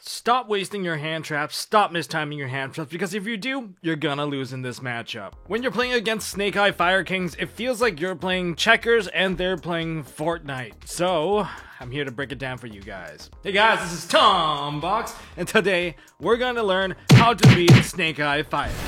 Stop wasting your hand traps, stop mistiming your hand traps, because if you do, you're gonna lose in this matchup. When you're playing against Snake Eye Fire Kings, it feels like you're playing checkers and they're playing Fortnite. So, I'm here to break it down for you guys. Hey guys, this is Tombox, and today, we're gonna learn how to beat Snake Eye Fire Kings.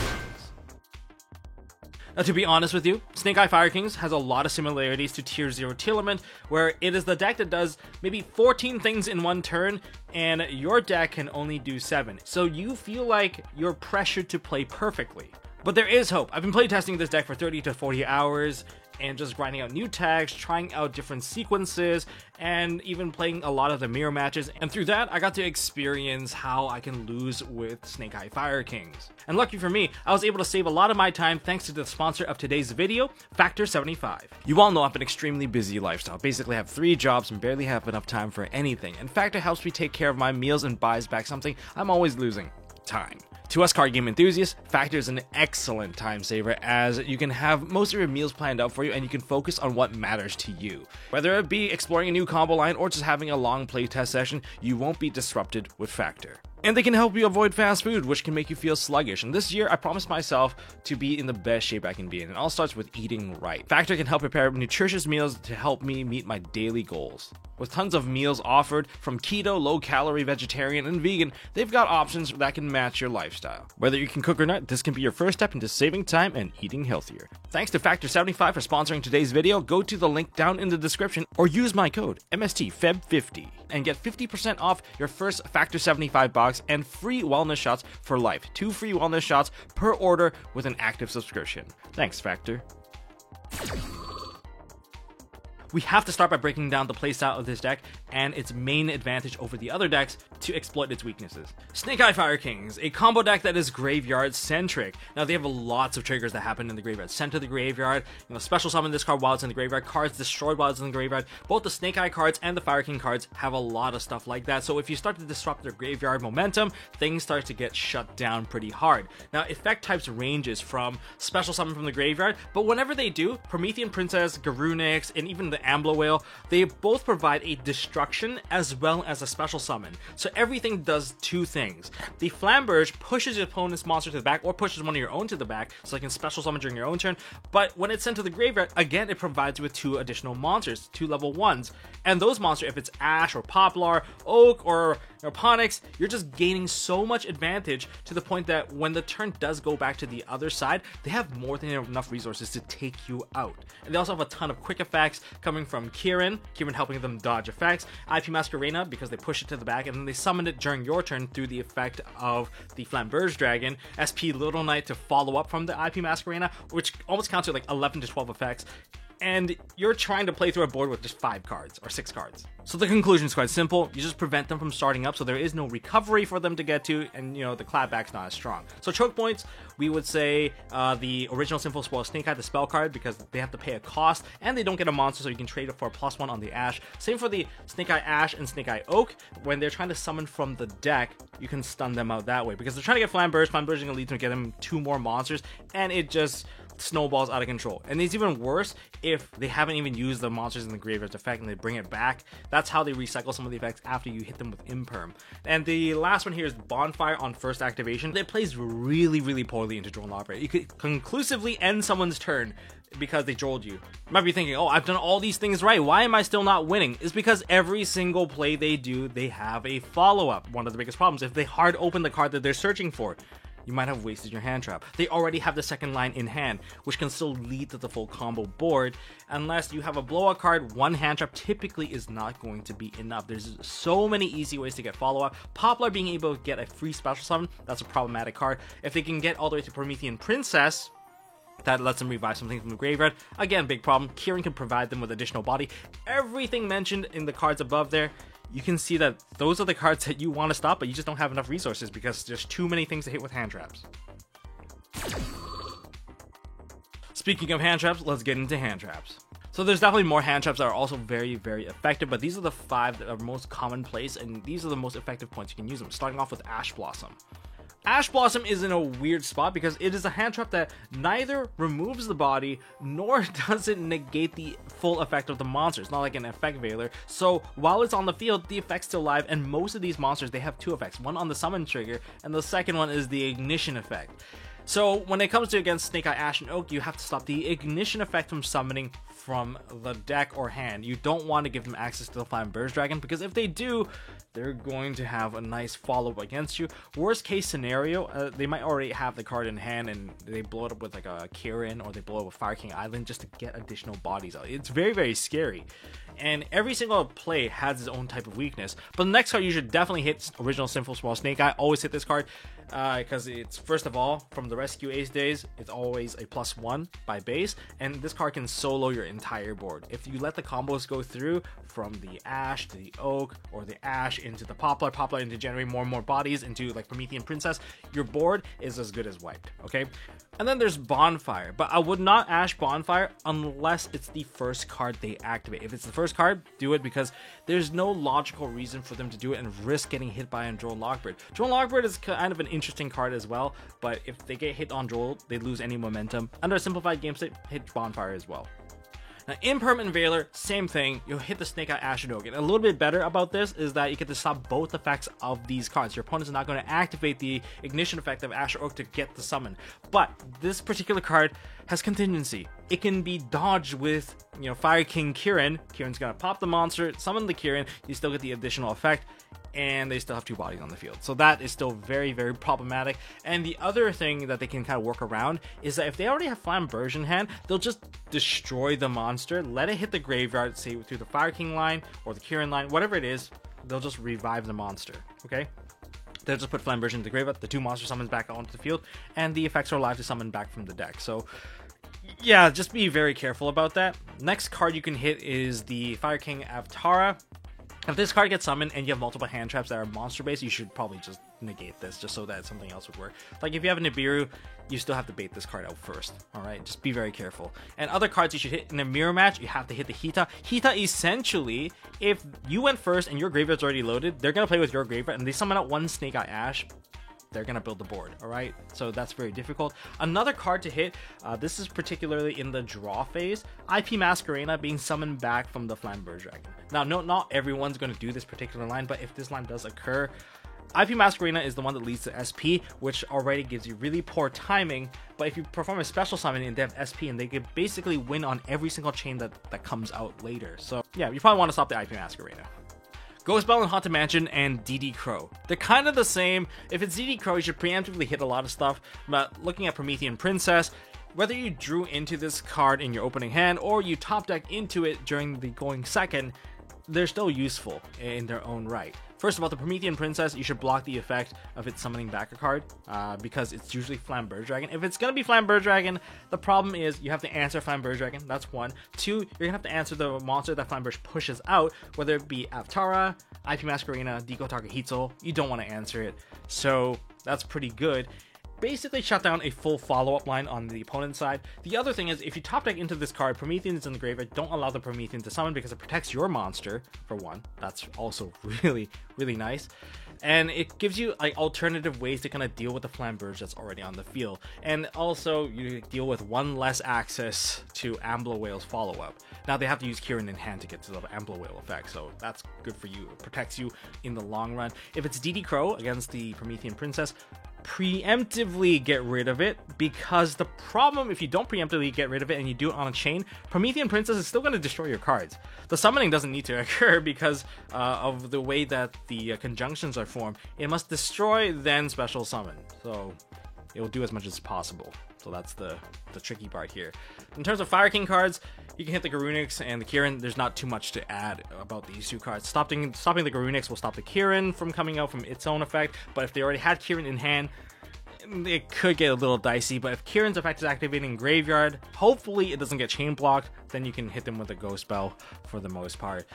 Now, to be honest with you, Snake Eye Fire Kings has a lot of similarities to Tier 0 Tearlament, where it is the deck that does maybe 14 things in one turn, and your deck can only do 7. So you feel like you're pressured to play perfectly. But there is hope. I've been playtesting this deck for 30 to 40 hours, and just grinding out new tags, trying out different sequences, and even playing a lot of the mirror matches, and through that, I got to experience how I can lose with Snake Eye Fire Kings. And lucky for me, I was able to save a lot of my time thanks to the sponsor of today's video, Factor 75. You all know I have an extremely busy lifestyle, basically have 3 jobs and barely have enough time for anything, and Factor helps me take care of my meals and buys back something I'm always losing: time. To us card game enthusiasts, Factor is an excellent time saver, as you can have most of your meals planned out for you and you can focus on what matters to you. Whether it be exploring a new combo line or just having a long playtest session, you won't be disrupted with Factor. And they can help you avoid fast food, which can make you feel sluggish. And this year, I promised myself to be in the best shape I can be in. It all starts with eating right. Factor can help prepare nutritious meals to help me meet my daily goals. With tons of meals offered from keto, low-calorie, vegetarian, and vegan, they've got options that can match your lifestyle. Whether you can cook or not, this can be your first step into saving time and eating healthier. Thanks to Factor 75 for sponsoring today's video. Go to the link down in the description or use my code MSTFEB50 and get 50% off your first Factor 75 box and free wellness shots for life. 2 free wellness shots per order with an active subscription. Thanks, Factor. We have to start by breaking down the playstyle of this deck and its main advantage over the other decks to exploit its weaknesses. Snake Eye Fire Kings, a combo deck that is graveyard centric. Now they have lots of triggers that happen in the graveyard. Sent to the graveyard, special summon this card while it's in the graveyard, cards destroyed while it's in the graveyard. Both the Snake Eye cards and the Fire King cards have a lot of stuff like that. So if you start to disrupt their graveyard momentum, things start to get shut down pretty hard. Now effect types ranges from special summon from the graveyard, but whenever they do, Promethean Princess, Garunix, and even the Ambler Whale, they both provide a destruction as well as a special summon. So everything does 2 things. The Flamberge pushes your opponent's monster to the back or pushes one of your own to the back, so you can special summon during your own turn. But when it's sent to the graveyard, again, it provides you with 2 additional monsters, 2 level 1s. And those monsters, if it's Ash or Poplar, Oak or Ponix, you're just gaining so much advantage to the point that when the turn does go back to the other side, they have more than enough resources to take you out. And they also have a ton of quick effects coming from Kieran helping them dodge effects, IP Masquerena because they push it to the back and then they summon it during your turn through the effect of the Flamberge Dragon, SP Little Knight to follow up from the IP Masquerena, which almost counts to like 11 to 12 effects. And you're trying to play through a board with just 5 cards or 6 cards. So the conclusion is quite simple. You just prevent them from starting up, so there is no recovery for them to get to, and the clapback's not as strong. So choke points, we would say the original Sinful Spoil Snake Eye, the spell card, because they have to pay a cost, and they don't get a monster, so you can trade it for a +1 on the Ash. Same for the Snake Eye Ash and Snake Eye Oak. When they're trying to summon from the deck, you can stun them out that way, because they're trying to get Flamberge. Flamberge is going to lead them to get them 2 more monsters, and it just snowballs out of control. And it's even worse if they haven't even used the monsters in the graveyard's effect and they bring it back. That's how they recycle some of the effects after you hit them with Imperm. And the last one here is Bonfire on first activation. It plays really, really poorly into Drone Operator. You could conclusively end someone's turn because they drolled you. You might be thinking, oh, I've done all these things right, why am I still not winning? It's because every single play they do, they have a follow-up. One of the biggest problems, if they hard open the card that they're searching for, you might have wasted your hand trap. They already have the second line in hand, which can still lead to the full combo board. Unless you have a blowout card, 1 hand trap typically is not going to be enough. There's so many easy ways to get follow-up. Poplar being able to get a free special summon, that's a problematic card. If they can get all the way to Promethean Princess, that lets them revive something from the graveyard. Again, big problem. Kieran can provide them with additional body. Everything mentioned in the cards above there, you can see that those are the cards that you want to stop, but you just don't have enough resources because there's too many things to hit with hand traps. Speaking of hand traps, let's get into hand traps. So there's definitely more hand traps that are also very, very effective, but these are the 5 that are most commonplace, and these are the most effective points you can use them. Starting off with Ash Blossom. Ash Blossom is in a weird spot because it is a hand trap that neither removes the body nor does it negate the full effect of the monster. It's not like an effect veiler. So while it's on the field, the effect's still live, and most of these monsters, they have two effects. One on the summon trigger, and the second one is the ignition effect. So when it comes to against Snake Eye, Ash, and Oak, you have to stop the ignition effect from summoning from the deck or hand. You don't want to give them access to the Flamberge Dragon, because if they do, they're going to have a nice follow-up against you. Worst case scenario, they might already have the card in hand and they blow it up with like a Kirin, or they blow up with Fire King Island just to get additional bodies out. It's very, very scary. And every single play has its own type of weakness. But the next card you should definitely hit, Original Sinful Small Snake Eye. Always hit this card because it's, first of all, from the Rescue Ace days, it's always a +1 by base. And this card can solo your entire board. If you let the combos go through from the Ash to the Oak, or the Ash into the Poplar into generating more and more bodies into like Promethean Princess, your board is as good as wiped, okay? And then there's Bonfire, but I would not Ash Bonfire unless it's the first card they activate. If it's the first card, do it, because there's no logical reason for them to do it and risk getting hit by a Droll Lockbird. Droll Lockbird is kind of an interesting card as well, but if they get hit on Droll, they lose any momentum. Under a simplified game state, hit Bonfire as well. Now, Impermanent Veiler, same thing. You'll hit the Snake Eye, Ash, and Oak. And a little bit better about this is that you get to stop both effects of these cards. Your opponent is not going to activate the ignition effect of Ash or Oak to get the summon. But this particular card has contingency. It can be dodged with, you know, Fire King Kirin. Kirin's going to pop the monster, summon the Kirin. You still get the additional effect, and they still have two bodies on the field. So that is still very, very problematic. And the other thing that they can kind of work around is that if they already have Flamberge in hand, they'll just destroy the monster, let it hit the graveyard, say through the Fire King line or the Kirin line, whatever it is, they'll just revive the monster, okay? They'll just put Flamberge into the graveyard, the two monster summons back onto the field, and the effects are alive to summon back from the deck. So yeah, just be very careful about that. Next card you can hit is the Fire King Avtara. If this card gets summoned and you have multiple hand traps that are monster based, you should probably just negate this just so that something else would work. Like if you have a Nibiru, you still have to bait this card out first. Alright, just be very careful. And other cards you should hit in a mirror match, you have to hit the Hita. Hita, essentially, if you went first and your graveyard's already loaded, they're going to play with your graveyard and they summon out one Snake Eye Ash, they're going to build the board, alright? So that's very difficult. Another card to hit, this is particularly in the draw phase, IP Masquerena being summoned back from the Flamberge Dragon. Now, not everyone's going to do this particular line, but if this line does occur, IP Masquerena is the one that leads to SP, which already gives you really poor timing, but if you perform a special summon and they have SP, and they could basically win on every single chain that comes out later. So yeah, you probably want to stop the IP Masquerena. Ghost Bell and Haunted Mansion and DD Crow. They're kind of the same. If it's DD Crow, you should preemptively hit a lot of stuff, but looking at Promethean Princess, whether you drew into this card in your opening hand or you top deck into it during the going second, they're still useful in their own right. First of all, the Promethean Princess, you should block the effect of it summoning back a card because it's usually Flamberge Dragon. If it's going to be Flamberge Dragon, the problem is you have to answer Flamberge Dragon. That's one. Two, you're going to have to answer the monster that Flamberge pushes out, whether it be Avtara, IP Masquerena, Deco Target Hitzel. You don't want to answer it. So that's pretty good. Basically shut down a full follow-up line on the opponent's side. The other thing is, if you top deck into this card, Promethean is in the graveyard, don't allow the Promethean to summon because it protects your monster, for one. That's also really, really nice. And it gives you like alternative ways to kind of deal with the Flamberge that's already on the field. And also, you deal with one less access to Ambler Whale's follow-up. Now, they have to use Kirin in hand to get to the Ambler Whale effect, so that's good for you. It protects you in the long run. If it's DD Crow against the Promethean Princess, preemptively get rid of it, because the problem if you don't preemptively get rid of it and you do it on a chain, Promethean Princess is still going to destroy your cards. The summoning doesn't need to occur because of the way that the conjunctions are formed. It must destroy, then special summon. So it will do as much as possible. So that's the tricky part here. In terms of Fire King cards, you can hit the Garunix and the Kirin. There's not too much to add about these two cards. Stopping the Garunix will stop the Kirin from coming out from its own effect, but if they already had Kirin in hand, it could get a little dicey. But if Kirin's effect is activating Graveyard, hopefully it doesn't get chain blocked, then you can hit them with a Ghost Bell for the most part.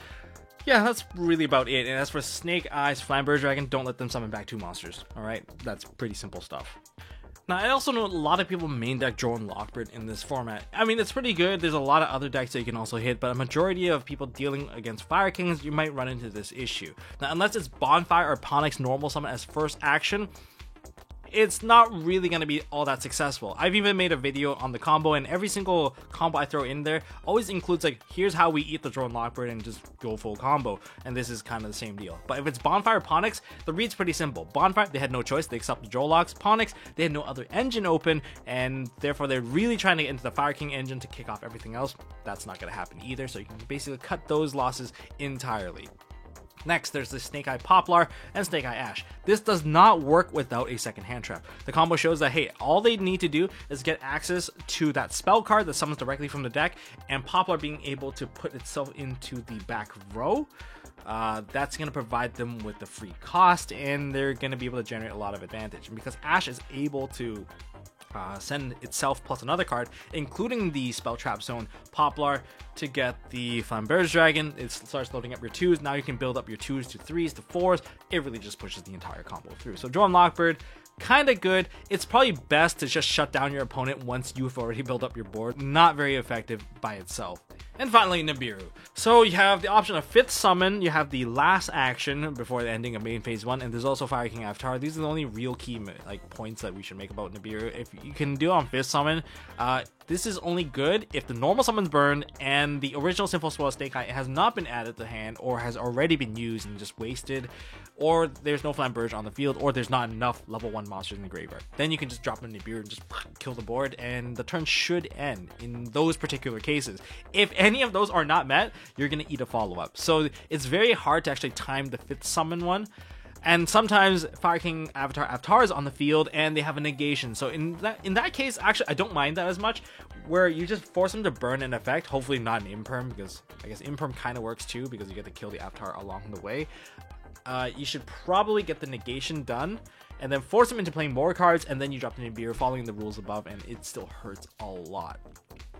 Yeah, that's really about it. And as for Snake Eyes, Flamberge Dragon, don't let them summon back two monsters. Alright, that's pretty simple stuff. Now, I also know a lot of people main deck Droll and Lockbird in this format. I mean, it's pretty good. There's a lot of other decks that you can also hit, but a majority of people dealing against Fire Kings, you might run into this issue. Now, unless it's Bonfire or Ponix normal summon as first action, it's not really going to be all that successful. I've even made a video on the combo, and every single combo I throw in there always includes like, here's how we eat the Drone Lockbird and just go full combo, and this is kind of the same deal. But if it's Bonfire Ponix, the read's pretty simple. Bonfire, they had no choice, they accept the Droll locks. Ponix, they had no other engine open, and therefore they're really trying to get into the Fire King engine to kick off everything else. That's not going to happen either, so you can basically cut those losses entirely. Next, there's the Snake Eye Poplar and Snake Eye Ash. This does not work without a second hand trap. The combo shows that, hey, all they need to do is get access to that spell card that summons directly from the deck, and Poplar being able to put itself into the back row. That's going to provide them with the free cost, and they're going to be able to generate a lot of advantage. And because Ash is able to send itself plus another card, including the Spell Trap Zone Poplar, to get the Flamberge Dragon, it starts loading up your 2s. Now you can build up your 2s to 3s to 4s. It really just pushes the entire combo through. So Drone Lockbird, kind of good. It's probably best to just shut down your opponent once you've already built up your board. Not very effective by itself. And finally, Nibiru. So you have the option of 5th Summon, you have the last action before the ending of main phase 1, and there's also Fire King Avatar. These are the only real key points that we should make about Nibiru. If you can do it on 5th Summon, this is only good if the normal summons burn and the original Sinful Swell Snake Eye has not been added to hand, or has already been used and just wasted, or there's no Flamberge on the field, or there's not enough level 1 monsters in the graveyard. Then you can just drop in Nibiru and just kill the board, and the turn should end in those particular cases. If any of those are not met, you're going to eat a follow-up. So it's very hard to actually time the 5th summon one. And sometimes Fire King Avatar is on the field and they have a negation. So in that case, actually, I don't mind that as much, where you just force them to burn an effect, hopefully not an Imperm, because I guess Imperm kind of works too, because you get to kill the Avatar along the way. You should probably get the negation done, and then force them into playing more cards, and then you drop the Nibiru following the rules above, and it still hurts a lot.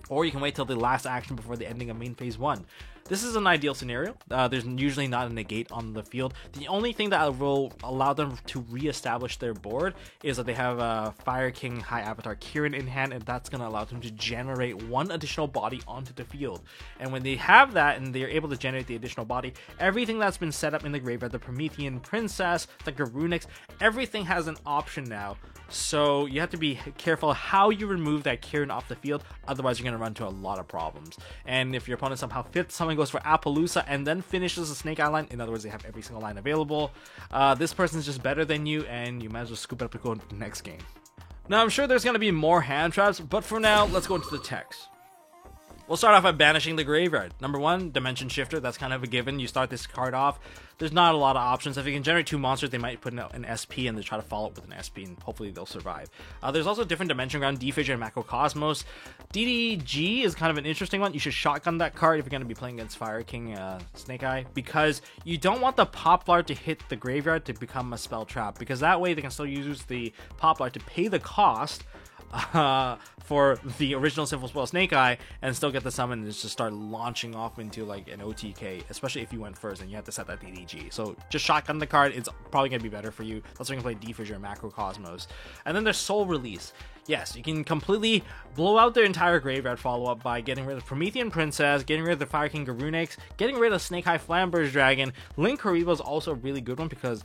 Or you can wait till the last action before the ending of main phase 1. This is an ideal scenario. There's usually not a negate on the field. The only thing that will allow them to re-establish their board is that they have Fire King High Avatar Kirin in hand, and that's going to allow them to generate one additional body onto the field. And when they have that and they're able to generate the additional body, everything that's been set up in the graveyard, the Promethean Princess, the Garunix, everything has an option now. So you have to be careful how you remove that Kirin off the field, otherwise you're going to run into a lot of problems. And if your opponent somehow 5th summon goes for Appaloosa and then finishes the Snake Eye line, in other words, they have every single line available, this person's just better than you, and you might as well scoop it up and go into the next game. Now, I'm sure there's going to be more hand traps, but for now, let's go into the text. We'll start off by banishing the graveyard. Number 1, Dimension Shifter. That's kind of a given. You start this card off. There's not a lot of options. If you can generate 2 monsters, they might put in an SP and they try to follow up with an SP, and hopefully they'll survive. There's also different Dimension Ground, D-Fissure, and Macrocosmos. DDG is kind of an interesting one. You should shotgun that card if you're going to be playing against Fire King Snake Eye, because you don't want the Poplar to hit the graveyard to become a spell trap, because that way they can still use the Poplar to pay the cost for the original Sinful Swell Snake Eye and still get the summon and just start launching off into like an OTK, especially if you went first and you have to set that DDG. So just shotgun the card, it's probably going to be better for you. That's why you can play D-Fissure and Macrocosmos. And then there's Soul Release. Yes, you can completely blow out their entire graveyard follow-up by getting rid of Promethean Princess, getting rid of the Fire King Garunix, getting rid of Snake Eye Flamberge Dragon. Linkuriboh is also a really good one, because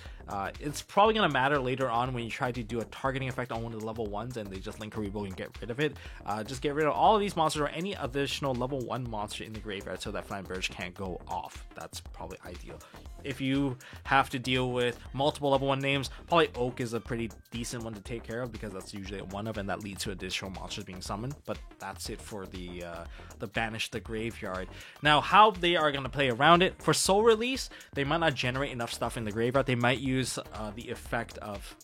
it's probably going to matter later on when you try to do a targeting effect on one of the level 1s and they just Linkuriboh and get rid of it. Just get rid of all of these monsters or any additional level 1 monster in the graveyard so that Flamberge can't go off. That's probably ideal. If you have to deal with multiple level 1 names, probably Oak is a pretty decent one to take care of, because that's usually one of, and that leads to additional monsters being summoned. But that's it for the Banish the Graveyard. Now, how they are going to play around it, for Soul Release, they might not generate enough stuff in the graveyard. They might use the effect of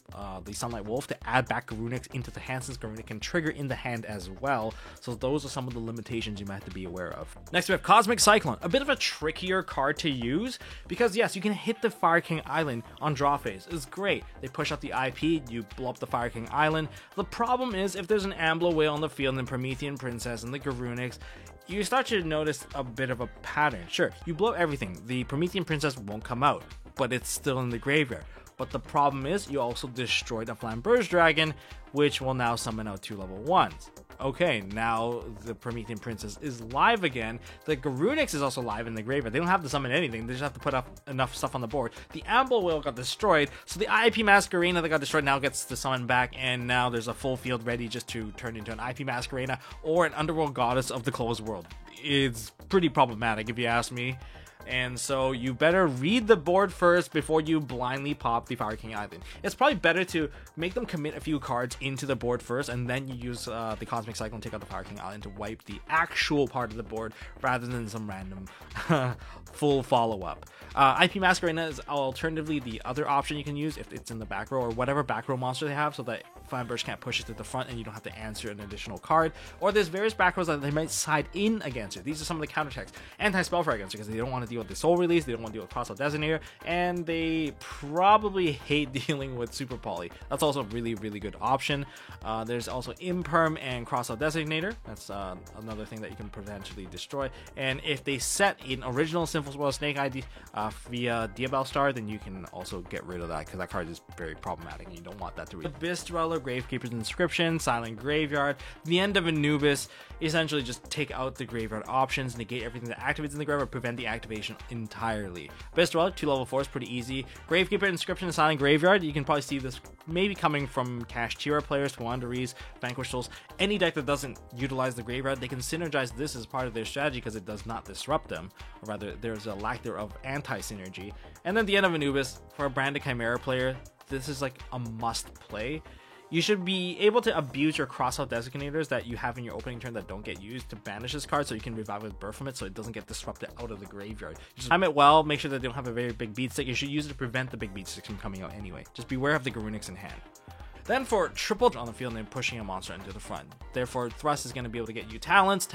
the Sunlight Wolf to add back Garunix into the hand, since Garunix can trigger in the hand as well. So those are some of the limitations you might have to be aware of. Next, we have Cosmic Cyclone, a bit of a trickier card to use, because yes, you can hit the Fire King Island on draw phase. It's great. They push out the IP, you blow up the Fire King Island. The problem is, if there's an Ambler Whale on the field and Promethean Princess and the Garunix, you start to notice a bit of a pattern. Sure, you blow everything. The Promethean Princess won't come out, but it's still in the graveyard. But the problem is you also destroyed a Flamberge Dragon, which will now summon out 2 level 1s. Okay, now the Promethean Princess is live again. The Garunix is also live in the graveyard. They don't have to summon anything. They just have to put up enough stuff on the board. The Amble Whale got destroyed, so the IP Masquerena that got destroyed now gets to summon back, and now there's a full field ready just to turn into an IP Masquerena or an Underworld Goddess of the Closed World. It's pretty problematic if you ask me. And so you better read the board first before you blindly pop the Fire King Island. It's probably better to make them commit a few cards into the board first, and then you use the Cosmic Cyclone, take out the Fire King Island to wipe the actual part of the board rather than some random full follow-up. IP Masquerena is alternatively the other option you can use if it's in the back row or whatever back row monster they have, so that Flamberge can't push it to the front and you don't have to answer an additional card. Or there's various back rows that they might side in against it. These are some of the counter attacks. Anti-Spell Fragments, because they don't want to deal with the Soul Release, they don't want to deal with Crossout Designator, and they probably hate dealing with Super Poly. That's also a really, really good option. There's also Imperm and Crossout Designator. That's another thing that you can potentially destroy. And if they set in original Sinful Spoil Snake ID via Diabell Star, then you can also get rid of that, because that card is very problematic and you don't want that to read. Abyss Dweller, Gravekeeper's Inscription, Silent Graveyard, the end of Anubis. Essentially just take out the graveyard options, negate everything that activates in the graveyard, prevent the activation entirely. Abyss Dweller, 2 level 4s, pretty easy. Gravekeeper, Inscription, and Silent Graveyard, you can probably see this maybe coming from Kashtira players, Wanderees, Vanquish Souls. Any deck that doesn't utilize the graveyard, they can synergize this as part of their strategy because it does not disrupt them, or rather there's a lack thereof anti-synergy. And then the end of Anubis, for a Branded Chimera player, this is like a must play. You should be able to abuse your Crossout Designators that you have in your opening turn that don't get used to banish this card, so you can revive with Birth from it so it doesn't get disrupted out of the graveyard. Just time it well, make sure that they don't have a very big beat stick. You should use it to prevent the big beat sticks from coming out anyway. Just beware of the Garunix in hand. Then for triple on the field and pushing a monster into the front. Therefore, Thrust is going to be able to get you Talents.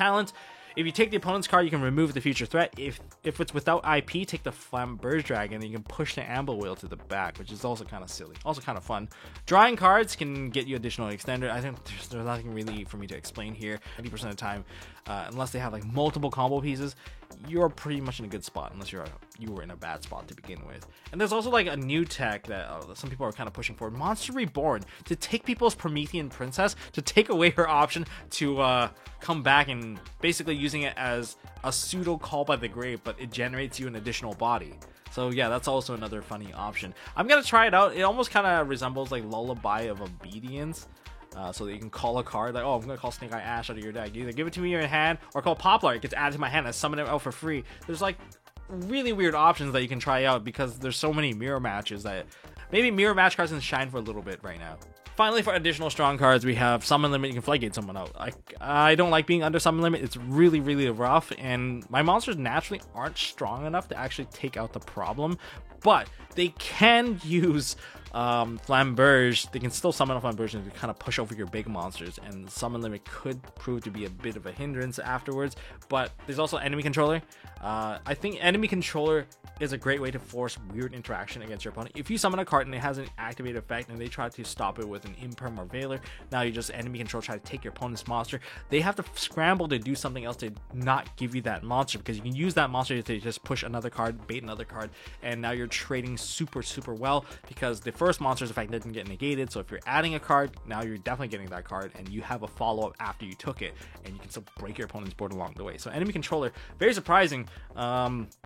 If you take the opponent's card, you can remove the future threat. If it's without IP, take the Flamberge Dragon and you can push the Amble Whale to the back, which is also kind of silly. Also kind of fun. Drawing cards can get you additional extender. I think there's nothing really for me to explain here. 90% of the time, unless they have like multiple combo pieces, you're pretty much in a good spot, unless you were in a bad spot to begin with. And there's also like a new tech that some people are kind of pushing for, Monster Reborn, to take people's Promethean Princess, to take away her option to come back, and basically using it as a pseudo Call by the Grave, but it generates you an additional body. So yeah, that's also another funny option. I'm gonna try it out. It almost kind of resembles like Lullaby of Obedience. So that you can call a card like, oh, I'm gonna call Snake Eye Ash out of your deck. You either give it to me in your hand, or call Poplar. It gets added to my hand. I summon it out for free. There's like really weird options that you can try out because there's so many mirror matches that maybe mirror match cards can shine for a little bit right now. Finally, for additional strong cards, we have Summon Limit. You can Floodgate someone out. I don't like being under Summon Limit. It's really, really rough, and my monsters naturally aren't strong enough to actually take out the problem, but they can use Flamberge. They can still summon a Flamberge and kind of push over your big monsters, and Summon Limit could prove to be a bit of a hindrance afterwards. But there's also Enemy Controller. I think Enemy Controller is a great way to force weird interaction against your opponent. If you summon a card and it has an activated effect and they try to stop it with an Imperm or Veiler, now you just Enemy Control try to take your opponent's monster. They have to scramble to do something else to not give you that monster, because you can use that monster to just push another card, bait another card, and now you're trading super, super well, because the first monster's effect didn't get negated. So if you're adding a card, now you're definitely getting that card, and you have a follow-up after you took it, and you can still break your opponent's board along the way. So Enemy Controller, very surprising,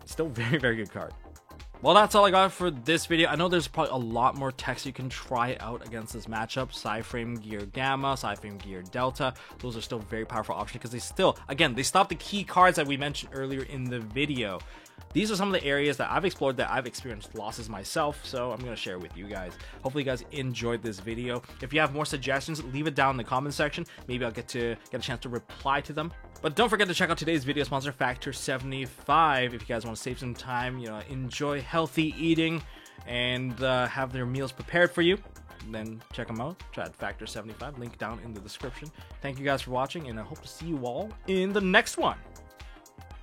still very, very good card. Well, that's all I got for this video. I know there's probably a lot more text you can try out against this matchup. Psyframe Gear Gamma, Psyframe Gear Delta. Those are still very powerful options because they still, again, they stop the key cards that we mentioned earlier in the video. These are some of the areas that I've explored that I've experienced losses myself, so I'm going to share with you guys. Hopefully you guys enjoyed this video. If you have more suggestions, leave it down in the comment section. Maybe I'll get a chance to reply to them. But don't forget to check out today's video sponsor, Factor 75. If you guys want to save some time, enjoy healthy eating and have their meals prepared for you, then check them out. Try out Factor 75, link down in the description. Thank you guys for watching, and I hope to see you all in the next one.